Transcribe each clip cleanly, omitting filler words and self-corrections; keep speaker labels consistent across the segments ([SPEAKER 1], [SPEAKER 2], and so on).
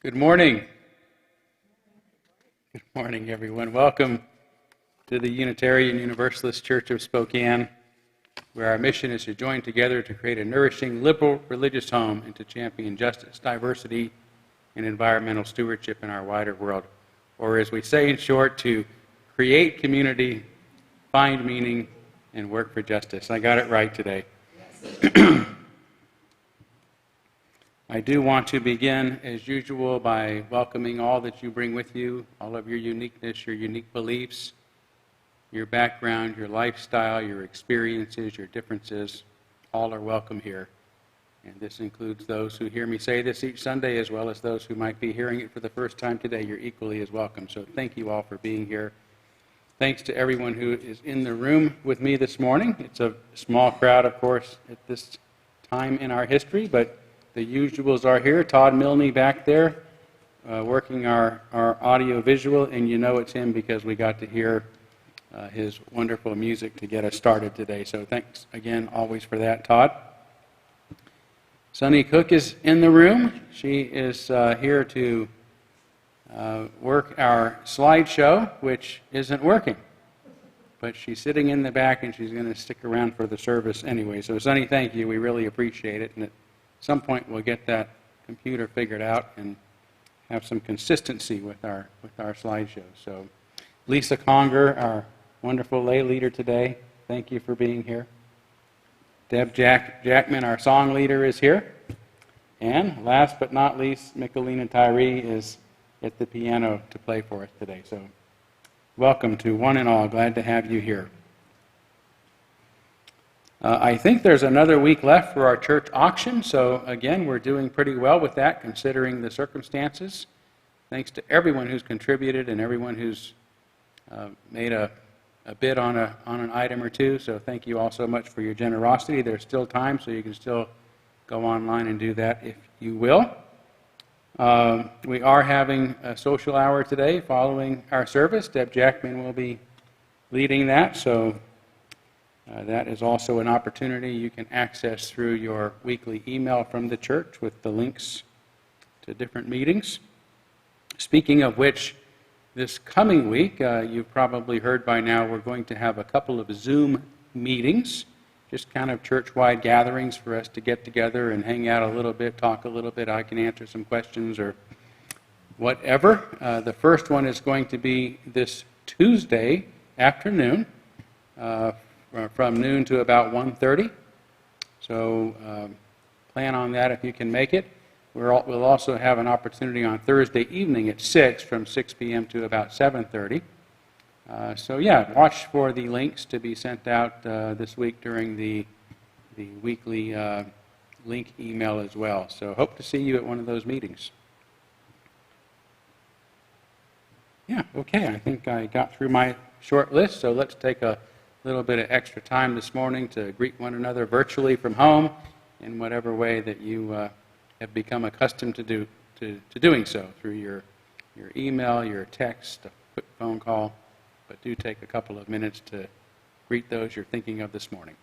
[SPEAKER 1] Good morning. Good morning, everyone. Welcome to the Unitarian Universalist Church of Spokane, where our mission is to join together to create a nourishing, liberal religious home and to champion justice, diversity, and environmental stewardship in our wider world. Or as we say in short, to create community, find meaning, and work for justice. I got it right today. I do want to begin, as usual, by welcoming all that you bring with you, all of your uniqueness, your unique beliefs, your background, your lifestyle, your experiences, your differences. All are welcome here. And this includes those who hear me say this each Sunday, as well as those who might be hearing it for the first time today. You're equally as welcome. So thank you all for being here. Thanks to everyone who is in the room with me this morning. It's a small crowd, of course, at this time in our history, but the usuals are here. Todd Milne back there, working our audio visual, and you know it's him because we got to hear his wonderful music to get us started today. So thanks again always for that, Todd. Sunny Cook is in the room. She is here to work our slideshow, which isn't working. But she's sitting in the back, and she's going to stick around for the service anyway. So Sunny, thank you. We really appreciate it. And at some point, we'll get that computer figured out and have some consistency with our slideshow. So Lisa Conger, our wonderful lay leader today, thank you for being here. Deb Jackman, our song leader, is here. And last but not least, Michelina Tyree is at the piano to play for us today. So welcome to one and all. Glad to have you here. I think there's another week left for our church auction, so again, we're doing pretty well with that considering the circumstances. Thanks to everyone who's contributed and everyone who's made a bid on an item or two, so thank you all so much for your generosity. There's still time, so you can still go online and do that if you will. We are having a social hour today following our service. Deb Jackman will be leading that, so that is also an opportunity you can access through your weekly email from the church with the links to different meetings. Speaking of which, this coming week, you've probably heard by now, we're going to have a couple of Zoom meetings, just kind of church-wide gatherings for us to get together and hang out a little bit, talk a little bit. I can answer some questions or whatever. The first one is going to be this Tuesday afternoon, from noon to about 1:30. So plan on that if you can make it. We'll also have an opportunity on Thursday evening at 6 from 6 p.m. to about 7:30. So yeah, watch for the links to be sent out this week during the weekly link email as well. So hope to see you at one of those meetings. Yeah, okay, I think I got through my short list, so let's take a little bit of extra time this morning to greet one another virtually from home in whatever way that you have become accustomed to doing so, through your email, your text, a quick phone call. But do take a couple of minutes to greet those you're thinking of this morning.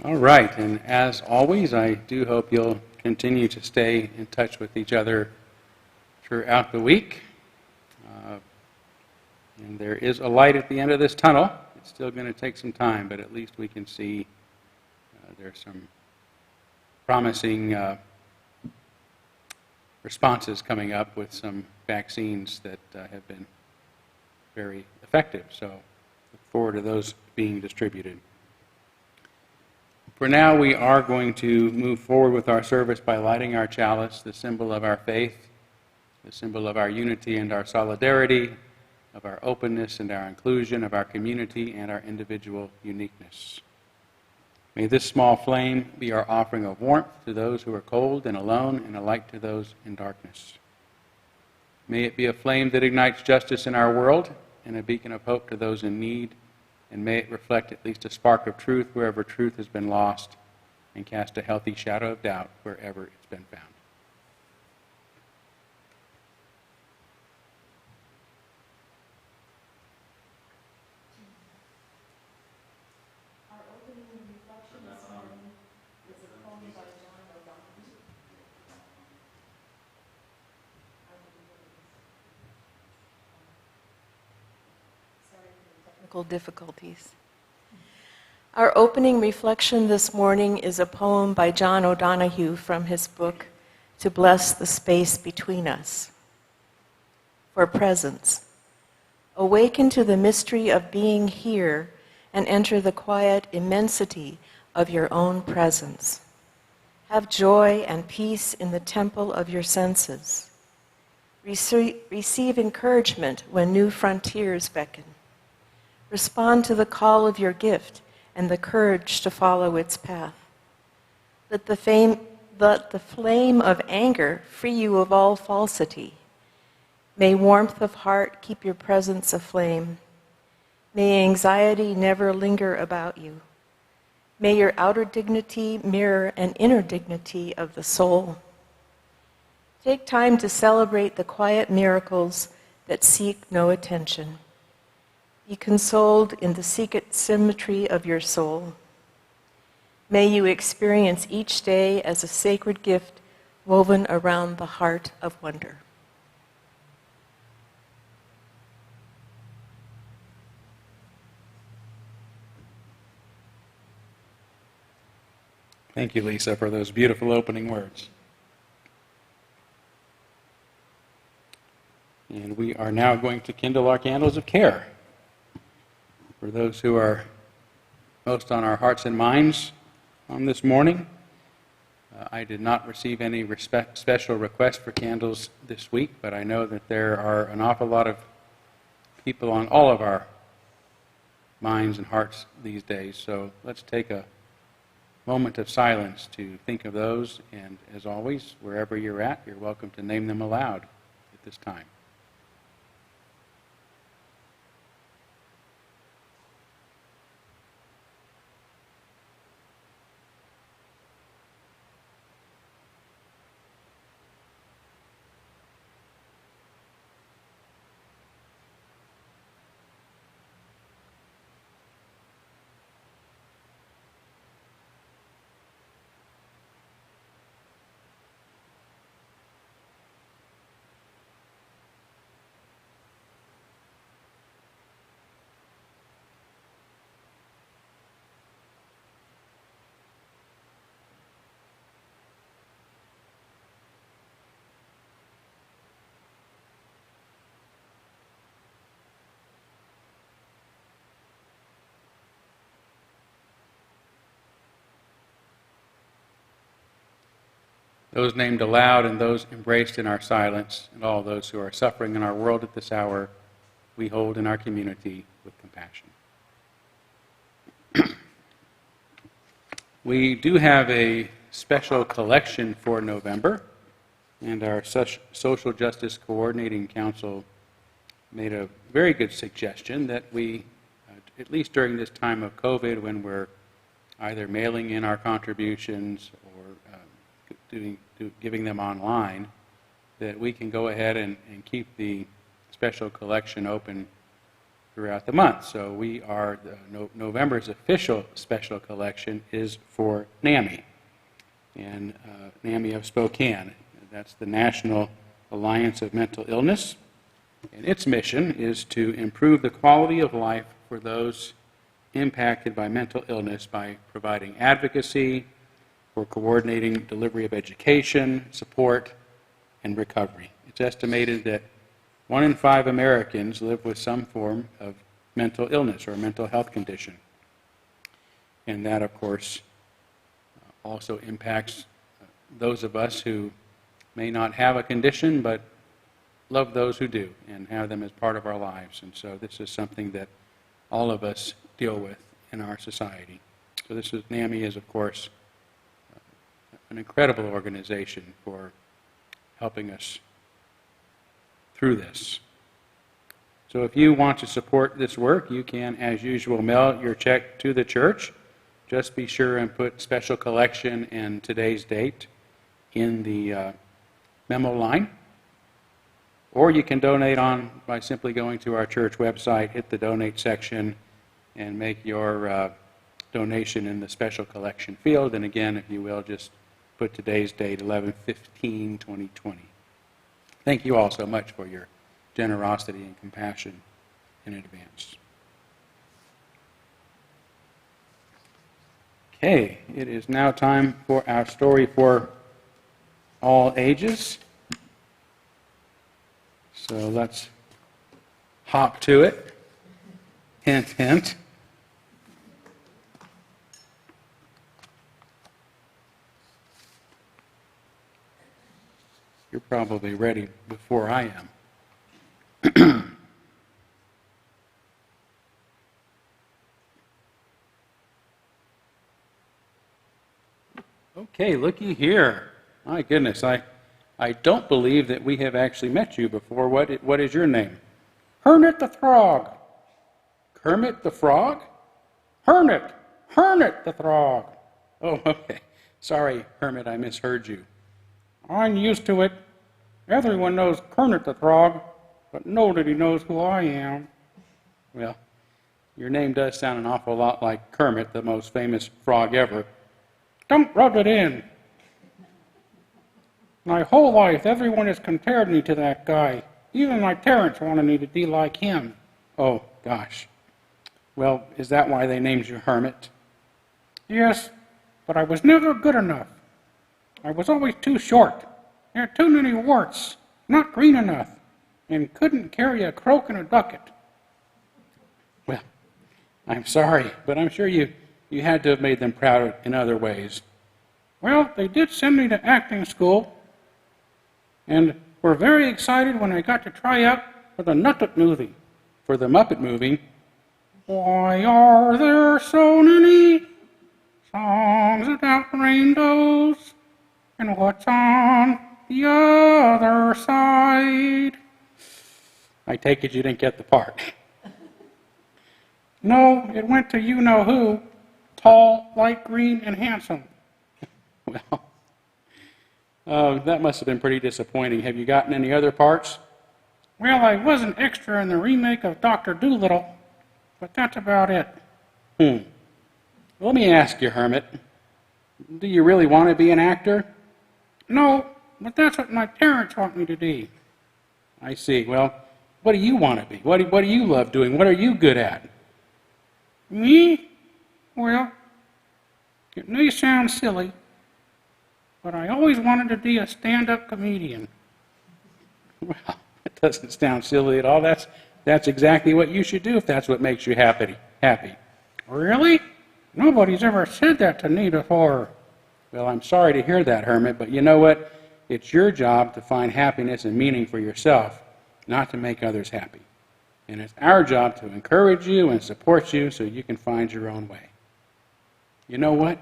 [SPEAKER 1] All right, and as always, I do hope you'll continue to stay in touch with each other throughout the week. And there is a light at the end of this tunnel. It's still going to take some time, but at least we can see there's some promising responses coming up with some vaccines that have been very effective. So look forward to those being distributed. For now, we are going to move forward with our service by lighting our chalice, the symbol of our faith, the symbol of our unity and our solidarity, of our openness and our inclusion, of our community and our individual uniqueness. May this small flame be our offering of warmth to those who are cold and alone, and a light to those in darkness. May it be a flame that ignites justice in our world and a beacon of hope to those in need, and may it reflect at least a spark of truth wherever truth has been lost, and cast a healthy shadow of doubt wherever it's been found.
[SPEAKER 2] Difficulties. Our opening reflection this morning is a poem by John O'Donohue from his book, To Bless the Space Between Us. For presence. Awaken to the mystery of being here and enter the quiet immensity of your own presence. Have joy and peace in the temple of your senses. Receive encouragement when new frontiers beckon. Respond to the call of your gift and the courage to follow its path. Let the flame of anger free you of all falsity. May warmth of heart keep your presence aflame. May anxiety never linger about you. May your outer dignity mirror an inner dignity of the soul. Take time to celebrate the quiet miracles that seek no attention. Be consoled in the secret symmetry of your soul. May you experience each day as a sacred gift woven around the heart of wonder.
[SPEAKER 1] Thank you, Lisa, for those beautiful opening words. And we are now going to kindle our candles of care. For those who are most on our hearts and minds on this morning, I did not receive any special requests for candles this week, but I know that there are an awful lot of people on all of our minds and hearts these days. So let's take a moment of silence to think of those, and as always, wherever you're at, you're welcome to name them aloud at this time. Those named aloud and those embraced in our silence, and all those who are suffering in our world at this hour, we hold in our community with compassion. We do have a special collection for November, and our Social Justice Coordinating Council made a very good suggestion that we, at least during this time of COVID, when we're either mailing in our contributions or giving them online, that we can go ahead and keep the special collection open throughout the month. So we are, November's official special collection is for NAMI, and NAMI of Spokane. That's the National Alliance of Mental Illness, and its mission is to improve the quality of life for those impacted by mental illness by providing advocacy for coordinating delivery of education, support, and recovery. It's estimated that 1 in 5 Americans live with some form of mental illness or mental health condition. And that, of course, also impacts those of us who may not have a condition but love those who do and have them as part of our lives. And so this is something that all of us deal with in our society. So NAMI is, of course, an incredible organization for helping us through this. So if you want to support this work, you can, as usual, mail your check to the church. Just be sure and put special collection and today's date in the memo line. Or you can donate by simply going to our church website, hit the donate section, and make your donation in the special collection field. And again, if you will, just put today's date, 11/15/2020. Thank you all so much for your generosity and compassion in advance. Okay, it is now time for our story for all ages. So let's hop to it. Hint, hint. You're probably ready before I am. Okay, looky here. My goodness, I don't believe that we have actually met you before. What is your name? Hermit the Frog. Kermit the Frog? Hermit the Frog. Oh, okay. Sorry, Hermit, I misheard you. I'm used to it. Everyone knows Kermit the Frog, but nobody knows who I am. Well, your name does sound an awful lot like Kermit, the most famous frog ever. Don't rub it in. My whole life, everyone has compared me to that guy. Even my parents wanted me to be like him. Oh, gosh. Well, is that why they named you Hermit? Yes, but I was never good enough. I was always too short, had too many warts, not green enough, and couldn't carry a croak in a bucket. Well, I'm sorry, but I'm sure you had to have made them proud in other ways. Well, they did send me to acting school, and were very excited when I got to try out for the Muppet movie. For the Muppet movie? Why are there so many songs about rainbows? And what's on the other side? I take it you didn't get the part. No, it went to you-know-who, tall, light green, and handsome. Well, that must have been pretty disappointing. Have you gotten any other parts? Well, I was an extra in the remake of Dr. Dolittle, but that's about it. Let me ask you, Hermit, do you really want to be an actor? No, but that's what my parents want me to be. I see. Well, what do you want to be? What do you love doing? What are you good at? Me? Well, it may sound silly, but I always wanted to be a stand-up comedian. Well, it doesn't sound silly at all. That's exactly what you should do if that's what makes you happy. Really? Nobody's ever said that to me before. Well, I'm sorry to hear that, Hermit, but you know what? It's your job to find happiness and meaning for yourself, not to make others happy. And it's our job to encourage you and support you so you can find your own way. You know what?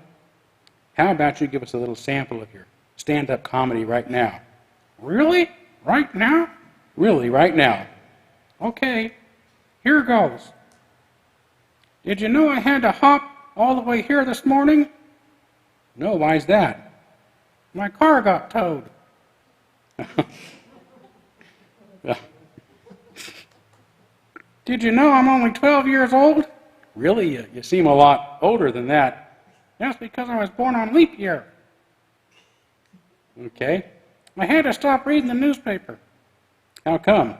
[SPEAKER 1] How about you give us a little sample of your stand-up comedy right now? Really? Right now? Really, right now. Okay, here goes. Did you know I had to hop all the way here this morning? No, why's that? My car got towed. Did you know I'm only 12 years old? Really? You seem a lot older than that. That's because I was born on leap year. Okay. I had to stop reading the newspaper. How come?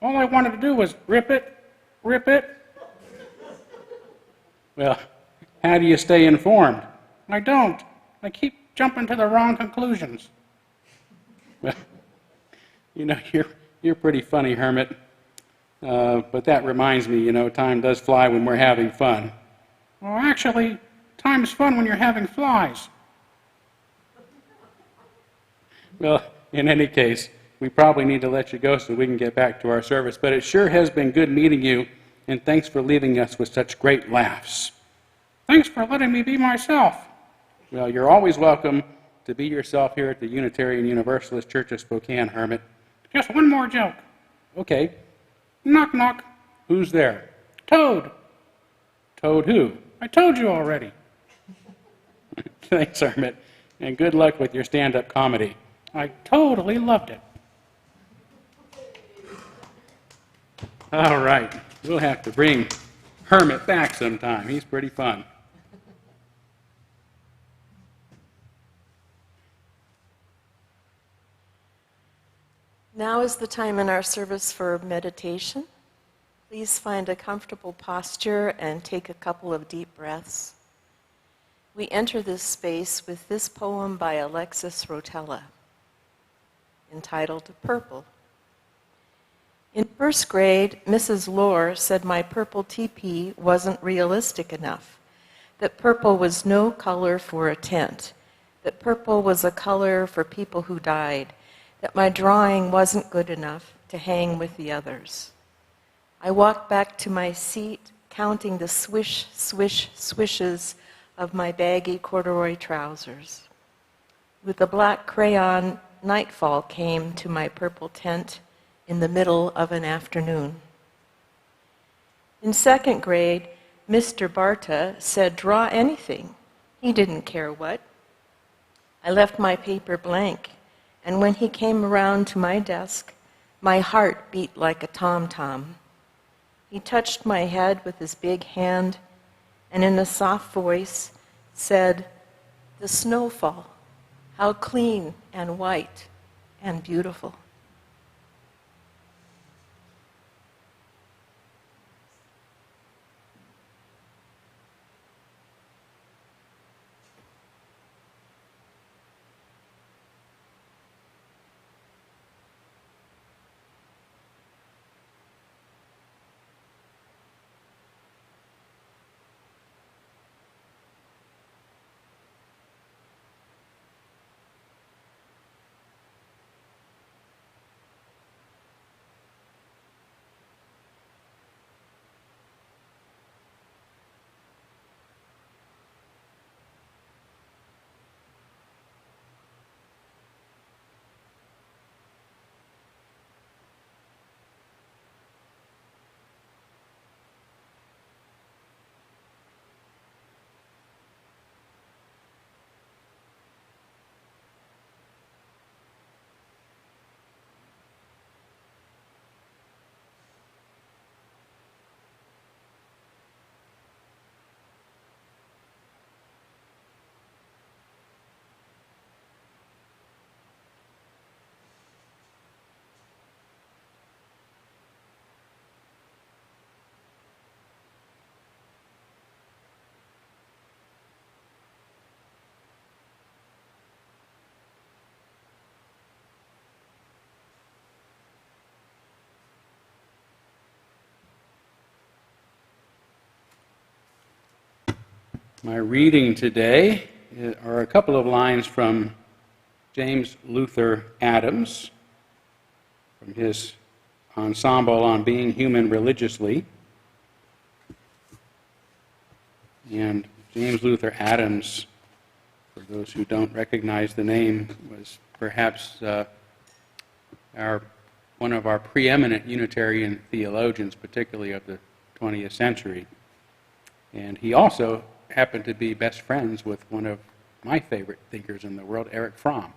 [SPEAKER 1] All I wanted to do was rip it, rip it. Well, how do you stay informed? I don't. I keep jumping to the wrong conclusions. Well, you know, you're pretty funny, Hermit. But that reminds me, you know, time does fly when we're having fun. Well, actually, time's fun when you're having flies. Well, in any case, we probably need to let you go so we can get back to our service. But it sure has been good meeting you, and thanks for leaving us with such great laughs. Thanks for letting me be myself. Well, you're always welcome to be yourself here at the Unitarian Universalist Church of Spokane, Hermit. Just one more joke. Okay. Knock, knock. Who's there? Toad. Toad who? I told you already. Thanks, Hermit, and good luck with your stand-up comedy. I totally loved it. All right. We'll have to bring Hermit back sometime. He's pretty fun.
[SPEAKER 2] Now is the time in our service for meditation. Please find a comfortable posture and take a couple of deep breaths. We enter this space with this poem by Alexis Rotella, entitled Purple. In first grade, Mrs. Lohr said my purple teepee wasn't realistic enough, that purple was no color for a tent, that purple was a color for people who died, that my drawing wasn't good enough to hang with the others. I walked back to my seat, counting the swish, swish, swishes of my baggy corduroy trousers. With a black crayon, nightfall came to my purple tent in the middle of an afternoon. In second grade, Mr. Barta said, draw anything. He didn't care what. I left my paper blank, and when he came around to my desk, my heart beat like a tom-tom. He touched my head with his big hand, and in a soft voice said, the snowfall, how clean and white and beautiful.
[SPEAKER 1] My reading today are a couple of lines from James Luther Adams, from his ensemble on being human religiously. And James Luther Adams, for those who don't recognize the name, was perhaps one of our preeminent Unitarian theologians, particularly of the 20th century. And he also happened to be best friends with one of my favorite thinkers in the world, Erich Fromm.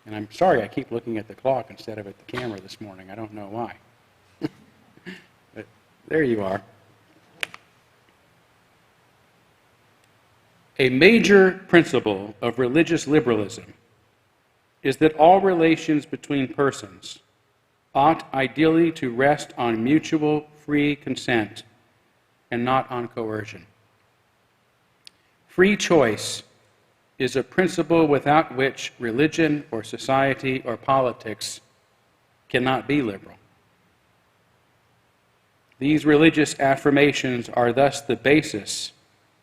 [SPEAKER 1] And I'm sorry I keep looking at the clock instead of at the camera this morning. I don't know why. There you are. A major principle of religious liberalism is that all relations between persons ought ideally to rest on mutual free consent and not on coercion. Free choice is a principle without which religion or society or politics cannot be liberal. These religious affirmations are thus the basis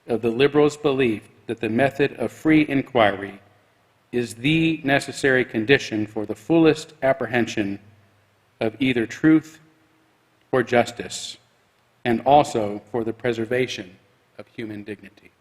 [SPEAKER 1] of the liberals' belief that the method of free inquiry is the necessary condition for the fullest apprehension of either truth or justice, and also for the preservation of human dignity.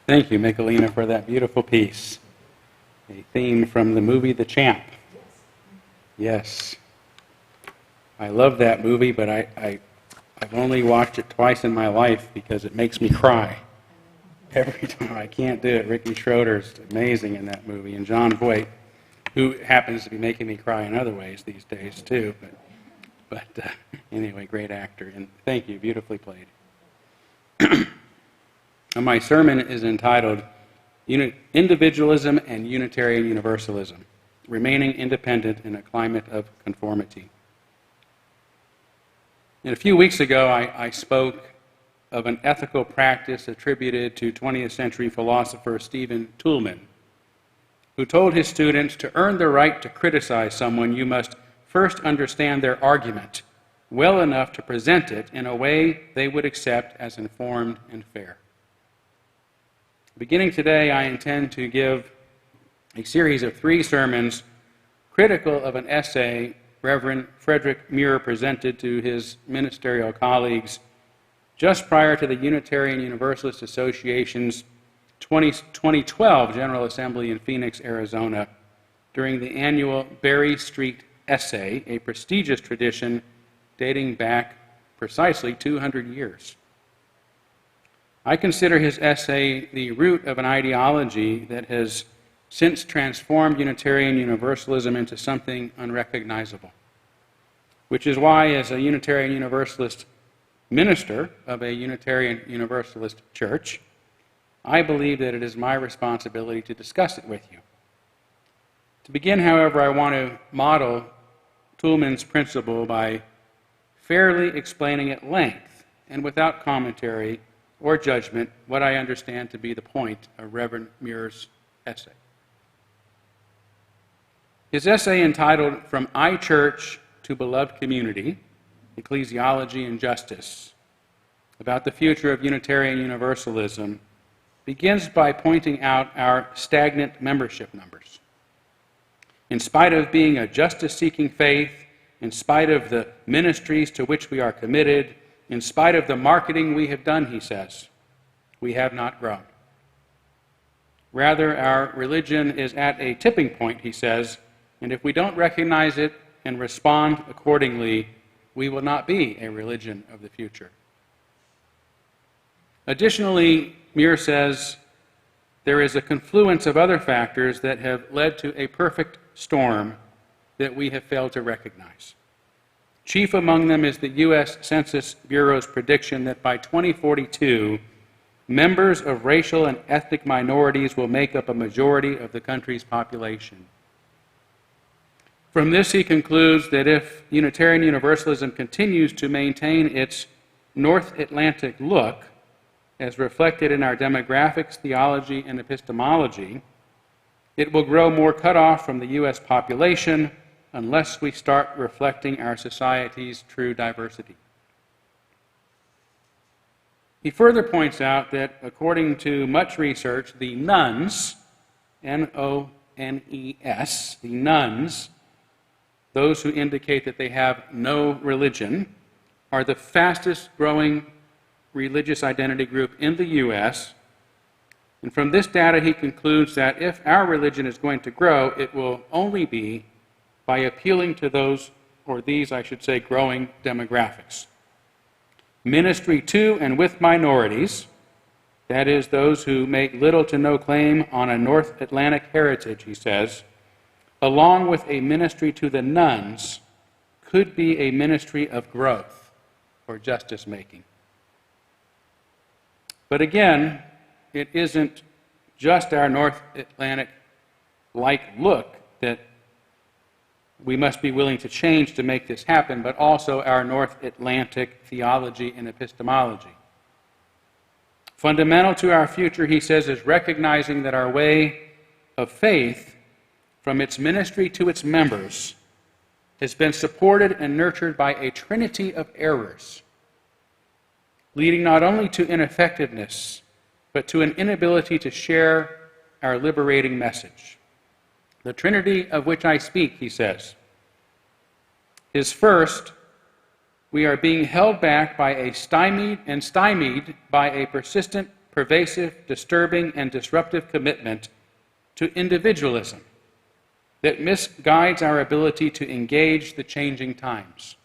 [SPEAKER 1] Thank you, Michelina, for that beautiful piece. A theme from the movie The Champ. Yes. I love that movie, but I've only watched it twice in my life because it makes me cry. Every time. I can't do it. Ricky Schroeder's amazing in that movie, and John Voight, who happens to be making me cry in other ways these days, too. But anyway, great actor. And thank you. Beautifully played. My sermon is entitled Individualism and Unitarian Universalism, Remaining Independent in a Climate of Conformity. And a few weeks ago, I spoke of an ethical practice attributed to 20th century philosopher Stephen Toulmin, who told his students to earn the right to criticize someone, you must first understand their argument well enough to present it in a way they would accept as informed and fair. Beginning today, I intend to give a series of 3 sermons critical of an essay Reverend Frederick Muir presented to his ministerial colleagues just prior to the Unitarian Universalist Association's 2012 General Assembly in Phoenix, Arizona, during the annual Berry Street Essay, a prestigious tradition dating back precisely 200 years. I consider his essay the root of an ideology that has since transformed Unitarian Universalism into something unrecognizable, which is why, as a Unitarian Universalist minister of a Unitarian Universalist church, I believe that it is my responsibility to discuss it with you. To begin, however, I want to model Toulmin's principle by fairly explaining at length and without commentary or judgment what I understand to be the point of Reverend Muir's essay. His essay, entitled From I-Church to Beloved Community, Ecclesiology and Justice, about the future of Unitarian Universalism, begins by pointing out our stagnant membership numbers. In spite of being a justice-seeking faith, in spite of the ministries to which we are committed, in spite of the marketing we have done, he says, we have not grown. Rather, our religion is at a tipping point, he says, and if we don't recognize it and respond accordingly, we will not be a religion of the future. Additionally, Muir says, there is a confluence of other factors that have led to a perfect storm that we have failed to recognize. Chief among them is the U.S. Census Bureau's prediction that by 2042, members of racial and ethnic minorities will make up a majority of the country's population. From this, he concludes that if Unitarian Universalism continues to maintain its North Atlantic look, as reflected in our demographics, theology, and epistemology, it will grow more cut off from the U.S. population unless we start reflecting our society's true diversity. He further points out that according to much research, the nones, N-O-N-E-S, the nones, those who indicate that they have no religion, are the fastest growing religious identity group in the U.S. And from this data, he concludes that if our religion is going to grow, it will only be by appealing to those, or these, I should say, growing demographics. Ministry to and with minorities, that is, those who make little to no claim on a North Atlantic heritage, he says, along with a ministry to the nones, could be a ministry of growth or justice-making. But again, it isn't just our North Atlantic-like look that we must be willing to change to make this happen, but also our North Atlantic theology and epistemology. Fundamental to our future, he says, is recognizing that our way of faith, from its ministry to its members, has been supported and nurtured by a trinity of errors, leading not only to ineffectiveness, but to an inability to share our liberating message. The trinity of which I speak, he says, is first, we are being held back by a stymied by a persistent, pervasive, disturbing, and disruptive commitment to individualism that misguides our ability to engage the changing times.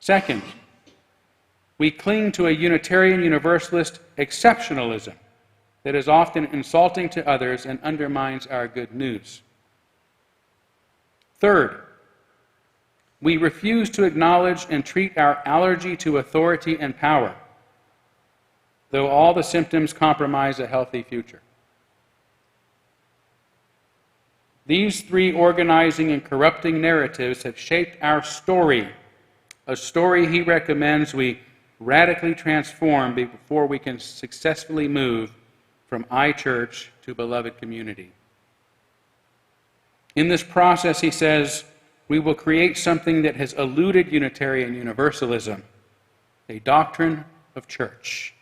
[SPEAKER 1] Second, we cling to a Unitarian Universalist exceptionalism that is often insulting to others and undermines our good news. Third, we refuse to acknowledge and treat our allergy to authority and power, though all the symptoms compromise a healthy future. These three organizing and corrupting narratives have shaped our story, a story he recommends we radically transform before we can successfully move from I-Church to beloved community. In this process, he says, we will create something that has eluded Unitarian Universalism, a doctrine of church,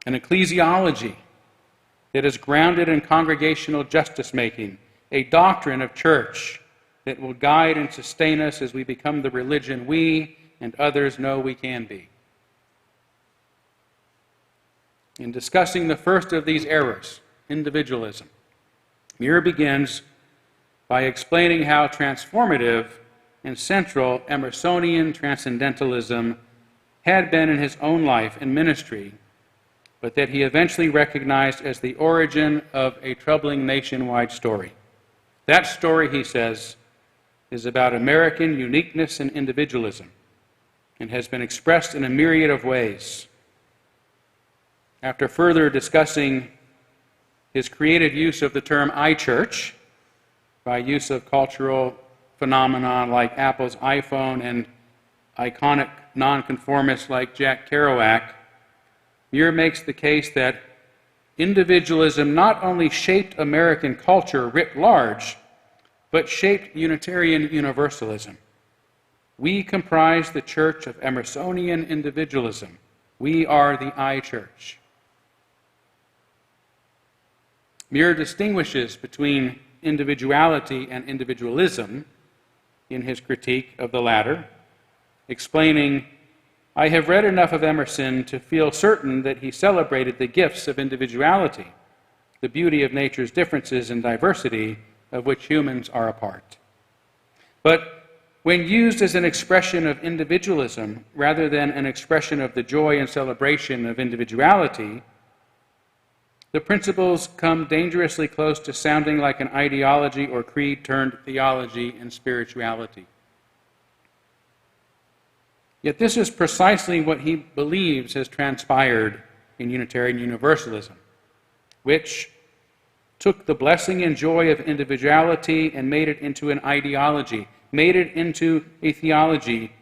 [SPEAKER 1] an ecclesiology that is grounded in congregational justice-making, a doctrine of church that will guide and sustain us as we become the religion we and others know we can be. In discussing the first of these errors, individualism. Muir begins by explaining how transformative and central Emersonian transcendentalism had been in his own life and ministry, but that he eventually recognized as the origin of a troubling nationwide story. That story, he says, is about American uniqueness and individualism, and has been expressed in a myriad of ways. After further discussing his creative use of the term I-church, by use of cultural phenomena like Apple's iPhone and iconic nonconformists like Jack Kerouac, Muir makes the case that individualism not only shaped American culture writ large, but shaped Unitarian Universalism. We comprise the church of Emersonian individualism. We are the I-church. Muir distinguishes between individuality and individualism in his critique of the latter, explaining, I have read enough of Emerson to feel certain that he celebrated the gifts of individuality, the beauty of nature's differences and diversity of which humans are a part. But when used as an expression of individualism rather than an expression of the joy and celebration of individuality, the principles come dangerously close to sounding like an ideology or creed turned theology and spirituality. Yet this is precisely what he believes has transpired in Unitarian Universalism, which took the blessing and joy of individuality and made it into an ideology, made it into a theology,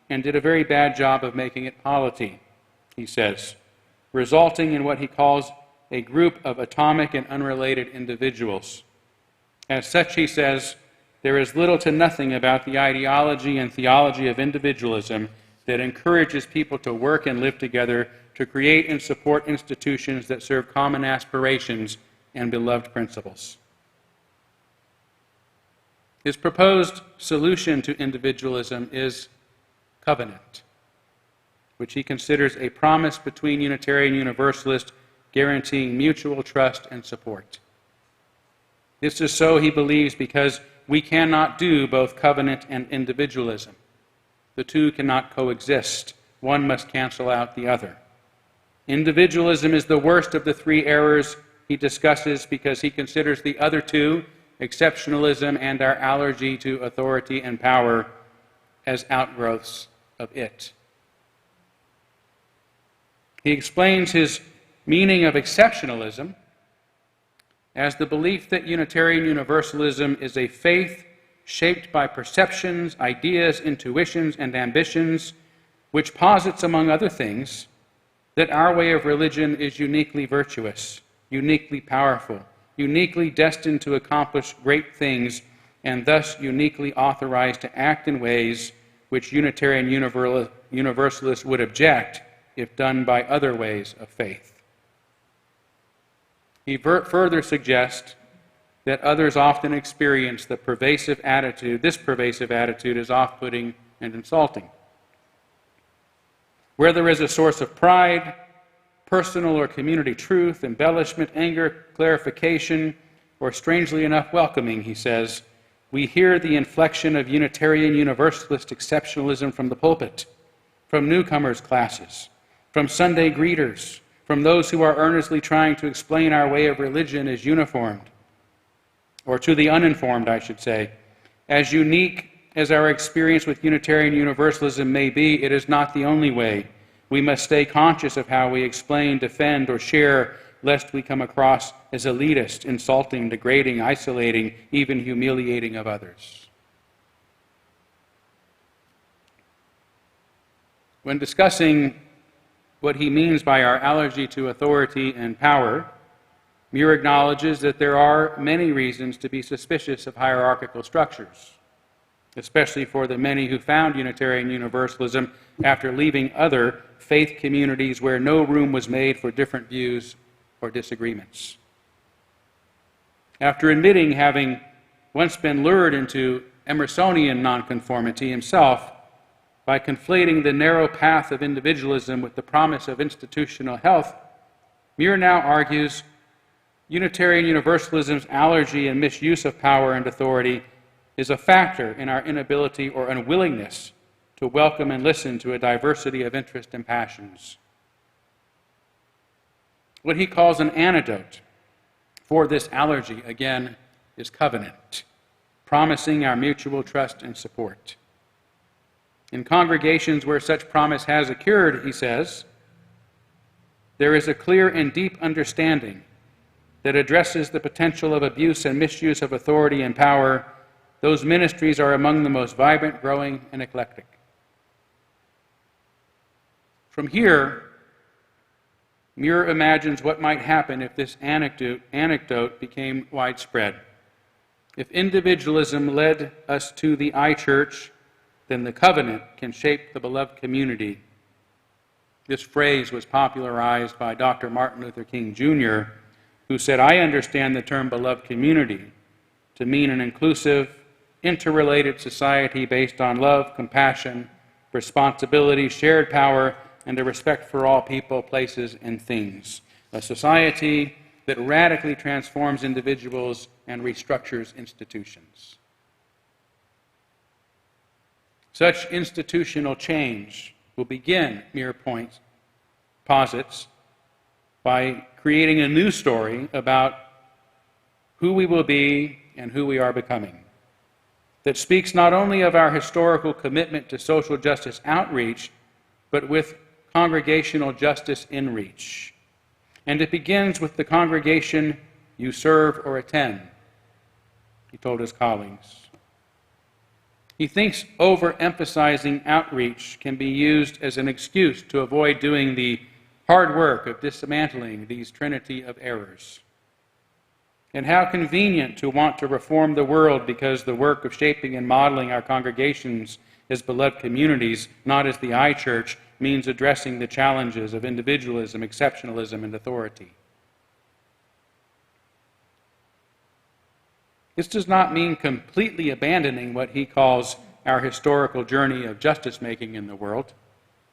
[SPEAKER 1] and did a very bad job of making it polity, he says, resulting in what he calls a group of atomic and unrelated individuals. As such, he says, there is little to nothing about the ideology and theology of individualism that encourages people to work and live together to create and support institutions that serve common aspirations and beloved principles. His proposed solution to individualism is covenant, which he considers a promise between Unitarian Universalists guaranteeing mutual trust and support. This is so, he believes, because we cannot do both covenant and individualism. The two cannot coexist. One must cancel out the other. Individualism is the worst of the three errors he discusses because he considers the other two, exceptionalism and our allergy to authority and power, as outgrowths of it. He explains his meaning of exceptionalism as the belief that Unitarian Universalism is a faith shaped by perceptions, ideas, intuitions, and ambitions, which posits, among other things, that our way of religion is uniquely virtuous, uniquely powerful, uniquely destined to accomplish great things, and thus uniquely authorized to act in ways which Unitarian Universalists would object if done by other ways of faith. He further suggests that others often experience this pervasive attitude as off-putting and insulting. Where there is a source of pride, personal or community truth, embellishment, anger, clarification, or strangely enough, welcoming, he says, we hear the inflection of Unitarian Universalist exceptionalism from the pulpit, from newcomers' classes, from Sunday greeters, from those who are earnestly trying to explain our way of religion as uniformed, or to the uninformed, I should say. As unique as our experience with Unitarian Universalism may be, it is not the only way. We must stay conscious of how we explain, defend, or share, lest we come across as elitist, insulting, degrading, isolating, even humiliating of others. When discussing what he means by our allergy to authority and power, Muir acknowledges that there are many reasons to be suspicious of hierarchical structures, especially for the many who found Unitarian Universalism after leaving other faith communities where no room was made for different views or disagreements. After admitting having once been lured into Emersonian nonconformity himself by conflating the narrow path of individualism with the promise of institutional health, Muir now argues Unitarian Universalism's allergy and misuse of power and authority is a factor in our inability or unwillingness to welcome and listen to a diversity of interest and passions. What he calls an antidote for this allergy, again, is covenant, promising our mutual trust and support. In congregations where such promise has occurred, he says, there is a clear and deep understanding that addresses the potential of abuse and misuse of authority and power. Those ministries are among the most vibrant, growing, and eclectic. From here, Muir imagines what might happen if this anecdote became widespread. If individualism led us to the I-Church, then the covenant can shape the beloved community. This phrase was popularized by Dr. Martin Luther King Jr., who said, "I understand the term beloved community to mean an inclusive, interrelated society based on love, compassion, responsibility, shared power, and a respect for all people, places, and things. A society that radically transforms individuals and restructures institutions." Such institutional change will begin, Muir posits, by creating a new story about who we will be and who we are becoming, that speaks not only of our historical commitment to social justice outreach, but with congregational justice in reach. And it begins with the congregation you serve or attend, he told his colleagues. He thinks overemphasizing outreach can be used as an excuse to avoid doing the hard work of dismantling these trinity of errors. And how convenient to want to reform the world because the work of shaping and modeling our congregations as beloved communities, not as the I-Church, means addressing the challenges of individualism, exceptionalism, and authority. This does not mean completely abandoning what he calls our historical journey of justice-making in the world,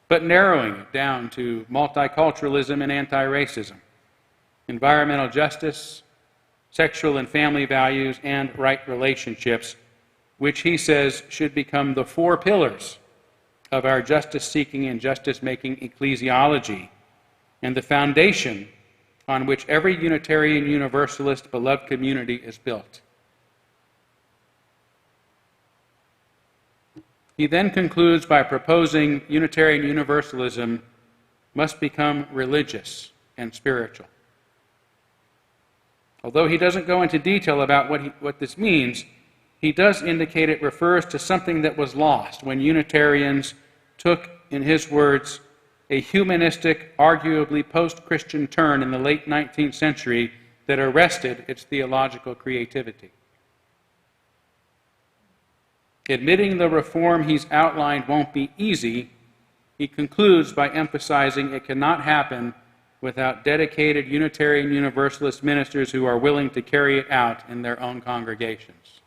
[SPEAKER 1] but narrowing it down to multiculturalism and anti-racism, environmental justice, sexual and family values, and right relationships, which he says should become the 4 pillars of our justice-seeking and justice-making ecclesiology, and the foundation on which every Unitarian Universalist beloved community is built. He then concludes by proposing Unitarian Universalism must become religious and spiritual. Although he doesn't go into detail about what this means, he does indicate it refers to something that was lost when Unitarians took, in his words, a humanistic, arguably post-Christian turn in the late 19th century that arrested its theological creativity. Admitting the reform he's outlined won't be easy, he concludes by emphasizing it cannot happen without dedicated Unitarian Universalist ministers who are willing to carry it out in their own congregations.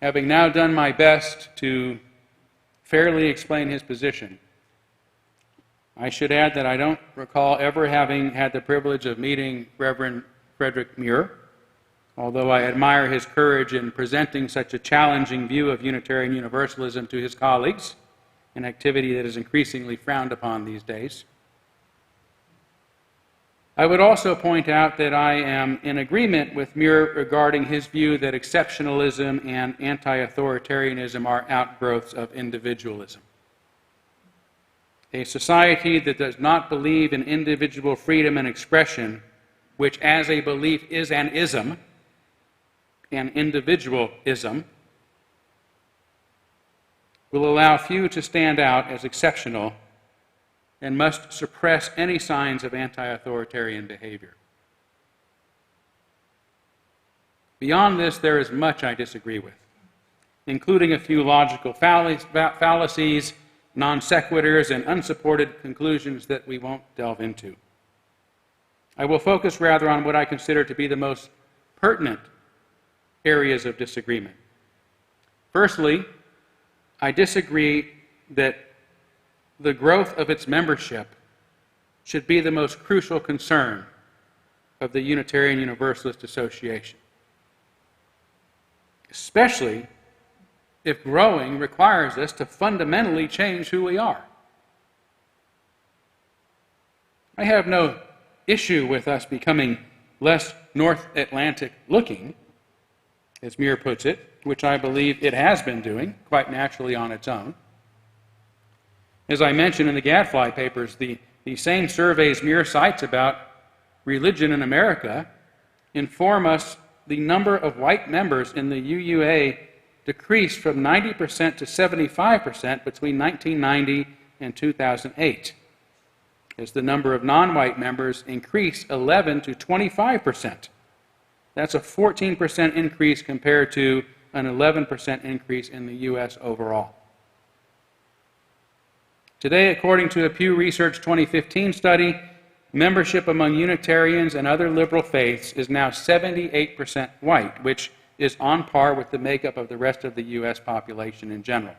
[SPEAKER 1] Having now done my best to fairly explain his position, I should add that I don't recall ever having had the privilege of meeting Reverend Frederick Muir, although I admire his courage in presenting such a challenging view of Unitarian Universalism to his colleagues, an activity that is increasingly frowned upon these days. I would also point out that I am in agreement with Muir regarding his view that exceptionalism and anti-authoritarianism are outgrowths of individualism. A society that does not believe in individual freedom and expression, which as a belief is an ism, an individualism, will allow few to stand out as exceptional and must suppress any signs of anti-authoritarian behavior. Beyond this, there is much I disagree with, including a few logical fallacies, non sequiturs, and unsupported conclusions that we won't delve into. I will focus rather on what I consider to be the most pertinent areas of disagreement. Firstly, I disagree that the growth of its membership should be the most crucial concern of the Unitarian Universalist Association, especially if growing requires us to fundamentally change who we are. I have no issue with us becoming less North Atlantic looking, as Muir puts it, which I believe it has been doing quite naturally on its own. As I mentioned in the Gadfly papers, the same surveys Muir cites about religion in America inform us the number of white members in the UUA decreased from 90% to 75% between 1990 and 2008, as the number of non-white members increased 11 to 25%. That's a 14% increase compared to an 11% increase in the U.S. overall. Today, according to a Pew Research 2015 study, membership among Unitarians and other liberal faiths is now 78% white, which is on par with the makeup of the rest of the U.S. population in general.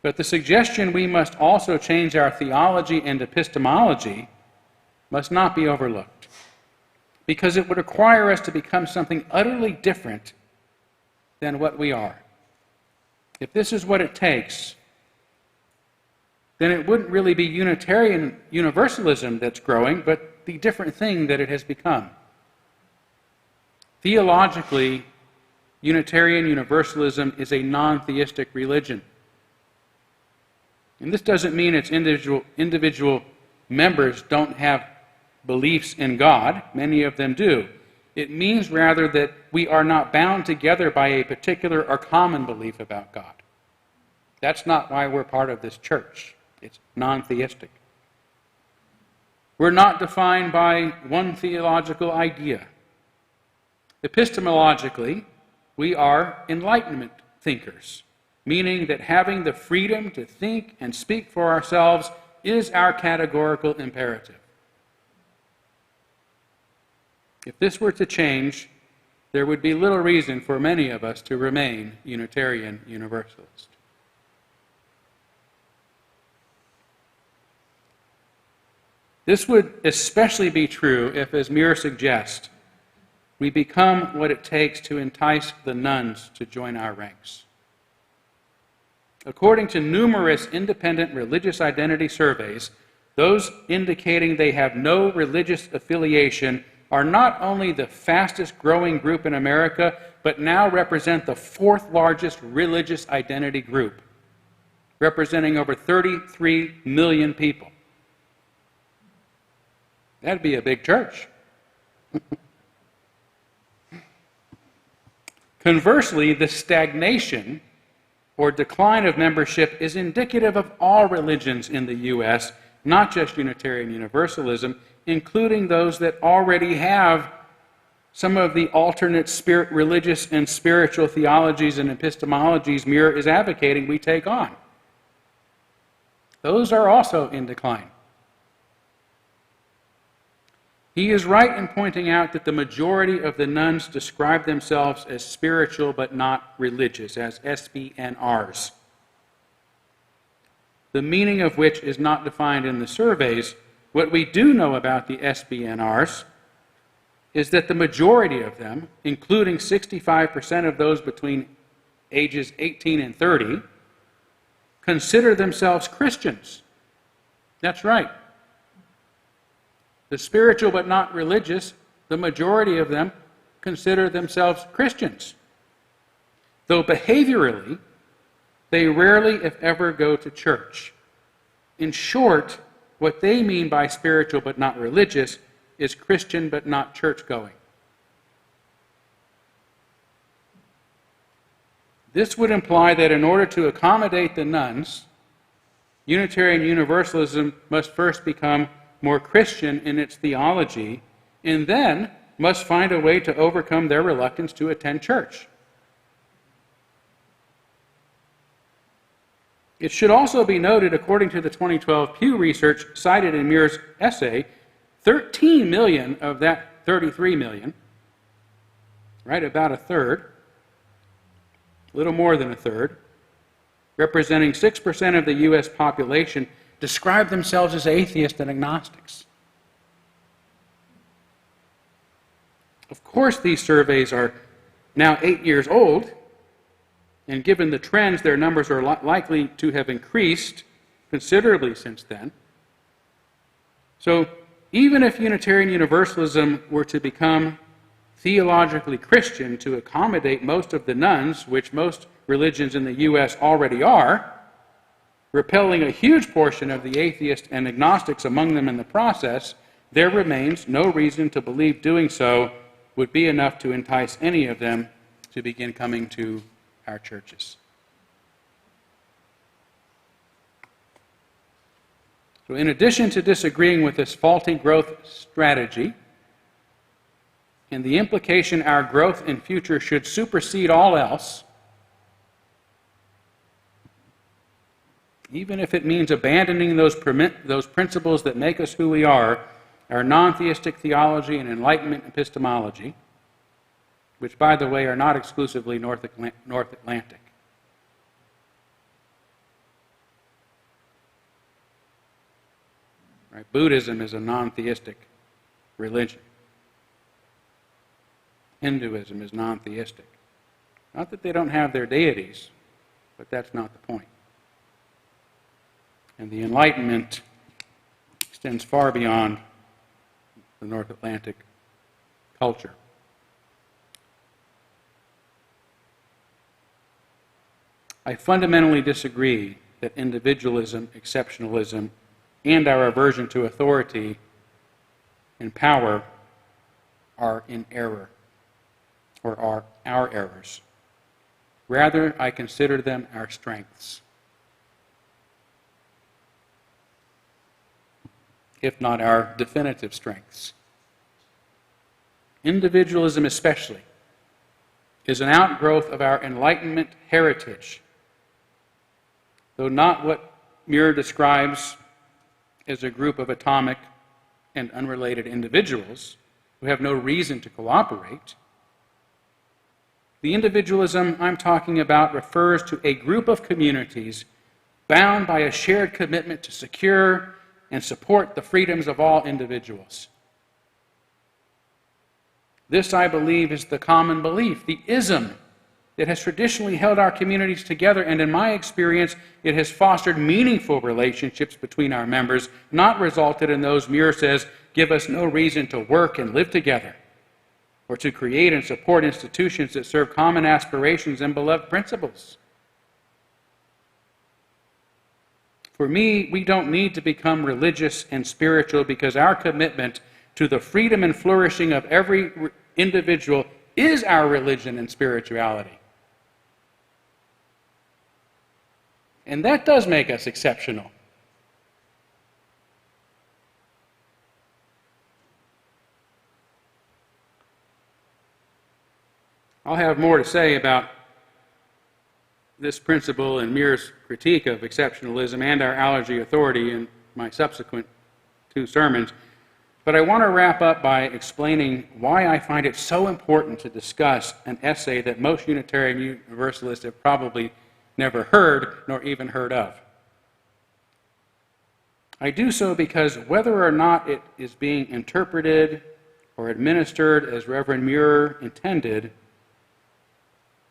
[SPEAKER 1] But the suggestion we must also change our theology and epistemology must not be overlooked, because it would require us to become something utterly different than what we are. If this is what it takes, then it wouldn't really be Unitarian Universalism that's growing, but the different thing that it has become. Theologically, Unitarian Universalism is a non-theistic religion. And this doesn't mean its individual members don't have beliefs in God. Many of them do. It means rather that we are not bound together by a particular or common belief about God. That's not why we're part of this church. It's non-theistic. We're not defined by one theological idea. Epistemologically, we are Enlightenment thinkers, meaning that having the freedom to think and speak for ourselves is our categorical imperative. If this were to change, there would be little reason for many of us to remain Unitarian Universalist. This would especially be true if, as Muir suggests, we become what it takes to entice the nuns to join our ranks. According to numerous independent religious identity surveys, those indicating they have no religious affiliation are not only the fastest growing group in America, but now represent the fourth largest religious identity group, representing over 33 million people. That'd be a big church. Conversely, the stagnation or decline of membership is indicative of all religions in the U.S., not just Unitarian Universalism, including those that already have some of the alternate religious and spiritual theologies and epistemologies Muir is advocating we take on. Those are also in decline. He is right in pointing out that the majority of the nuns describe themselves as spiritual but not religious, as SBNRs, the meaning of which is not defined in the surveys. What we do know about the SBNRs is that the majority of them, including 65% of those between ages 18 and 30, consider themselves Christians. That's right. The spiritual but not religious, the majority of them consider themselves Christians. Though behaviorally, they rarely, if ever, go to church. In short, what they mean by spiritual but not religious is Christian but not church-going. This would imply that in order to accommodate the nuns, Unitarian Universalism must first become more Christian in its theology, and then must find a way to overcome their reluctance to attend church. It should also be noted, according to the 2012 Pew Research cited in Muir's essay, 13 million of that 33 million, right, about a third, a little more than a third, representing 6% of the U.S. population, describe themselves as atheists and agnostics. Of course, these surveys are now 8 years old, and given the trends, their numbers are likely to have increased considerably since then. So, even if Unitarian Universalism were to become theologically Christian to accommodate most of the nones, which most religions in the U.S. already are, repelling a huge portion of the atheists and agnostics among them in the process, there remains no reason to believe doing so would be enough to entice any of them to begin coming to our churches. So in addition to disagreeing with this faulty growth strategy, and the implication our growth in future should supersede all else, even if it means abandoning those principles that make us who we are, our non-theistic theology and Enlightenment epistemology, which, by the way, are not exclusively North Atlantic. Right? Buddhism is a non-theistic religion. Hinduism is non-theistic. Not that they don't have their deities, but that's not the point. And the Enlightenment extends far beyond the North Atlantic culture. I fundamentally disagree that individualism, exceptionalism, and our aversion to authority and power are in error, or are our errors. Rather, I consider them our strengths, if not our definitive strengths. Individualism especially is an outgrowth of our Enlightenment heritage, though not what Muir describes as a group of atomic and unrelated individuals who have no reason to cooperate. The individualism I'm talking about refers to a group of communities bound by a shared commitment to secure and support the freedoms of all individuals. This, I believe, is the common belief, the ism that has traditionally held our communities together, and in my experience, it has fostered meaningful relationships between our members, not resulted in those Muir says give us no reason to work and live together, or to create and support institutions that serve common aspirations and beloved principles. For me, we don't need to become religious and spiritual because our commitment to the freedom and flourishing of every individual is our religion and spirituality. And that does make us exceptional. I'll have more to say about this principle and Muir's critique of exceptionalism and our allergy authority in my subsequent 2 sermons. But I want to wrap up by explaining why I find it so important to discuss an essay that most Unitarian Universalists have probably never heard nor even heard of. I do so because whether or not it is being interpreted or administered as Reverend Muir intended,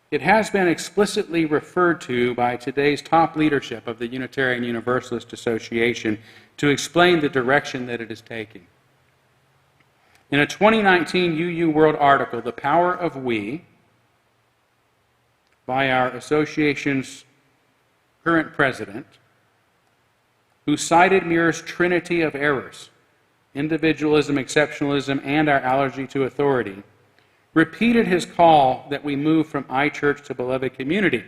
[SPEAKER 1] it has been explicitly referred to by today's top leadership of the Unitarian Universalist Association to explain the direction that it is taking. In a 2019 UU World article, The Power of We, by our association's current president, who cited Muir's trinity of errors, individualism, exceptionalism, and our allergy to authority, repeated his call that we move from I-Church to beloved community,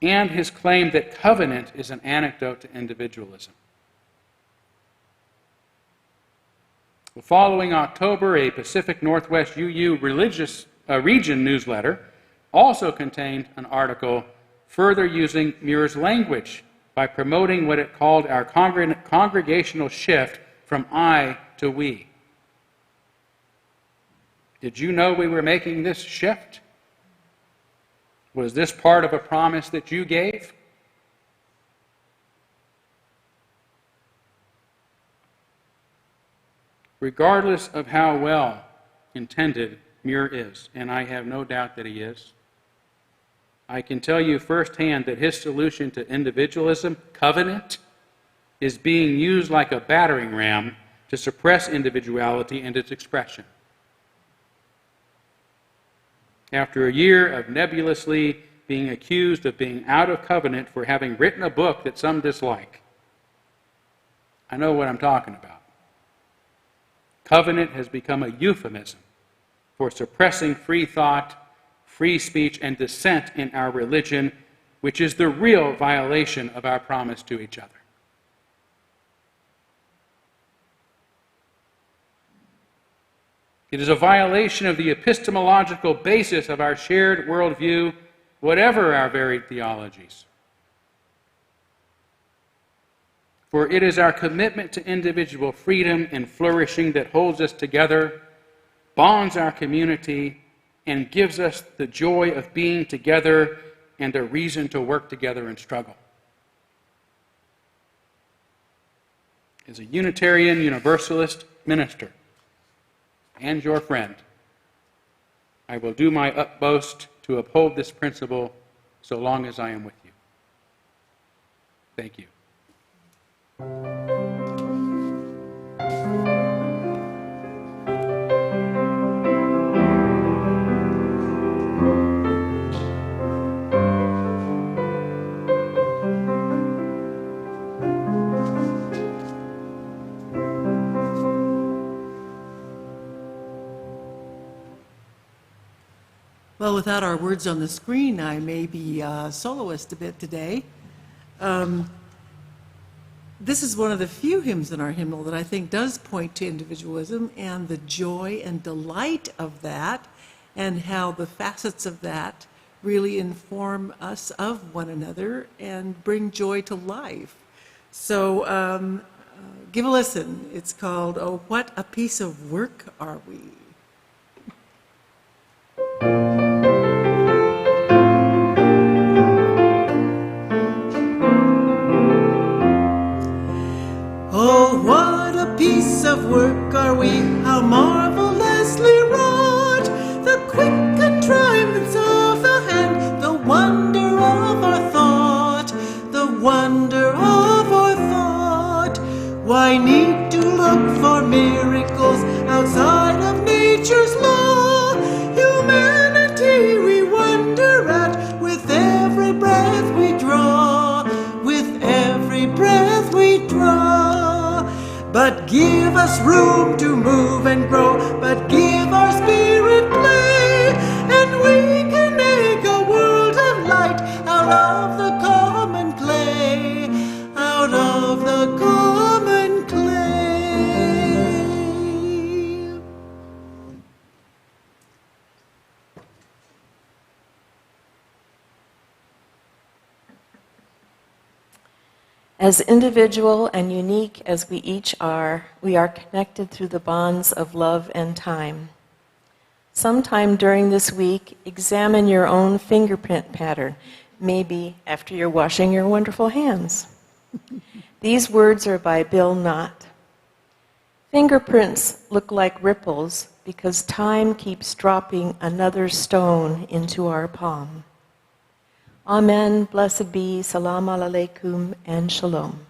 [SPEAKER 1] and his claim that covenant is an antidote to individualism. The following October, a Pacific Northwest UU religious region newsletter also contained an article further using Muir's language by promoting what it called our congregational shift from I to we. Did you know we were making this shift? Was this part of a promise that you gave? regardless of how well intended Muir is, and I have no doubt that he is. I can tell you firsthand that his solution to individualism, covenant, is being used like a battering ram to suppress individuality and its expression. After a year of nebulously being accused of being out of covenant for having written a book that some dislike, I know what I'm talking about. Covenant has become a euphemism for suppressing free thought, free speech, and dissent in our religion, which is the real violation of our promise to each other. It is a violation of the epistemological basis of our shared worldview, whatever our varied theologies. For it is our commitment to individual freedom and flourishing that holds us together, bonds our community, and gives us the joy of being together and a reason to work together and struggle. As a Unitarian Universalist minister and your friend, I will do my utmost to uphold this principle so long as I am with you. Thank you.
[SPEAKER 3] Well, without our words on the screen, I may be soloist a bit today. This is one of the few hymns in our hymnal that I think does point to individualism and the joy and delight of that, and how the facets of that really inform us of one another and bring joy to life. So give a listen. It's called, "Oh, What a Piece of Work Are We?" Oh, what a piece of work are we, how marvelously wrought, the quick contrivance of the hand, the wonder of our thought, the wonder of our thought. Why need to look for miracles outside of nature's law? Humanity we wonder at with every breath we draw, with every breath we draw. But give us room to move and grow, but give our spirit play, and we can make a world of light out of the common clay, out of the common clay.
[SPEAKER 2] As individual and unique as we each are, we are connected through the bonds of love and time. Sometime during this week, examine your own fingerprint pattern, maybe after you're washing your wonderful hands. These words are by Bill Knott. Fingerprints look like ripples because time keeps dropping another stone into our palm. Amen, blessed be, salam alaikum, and shalom.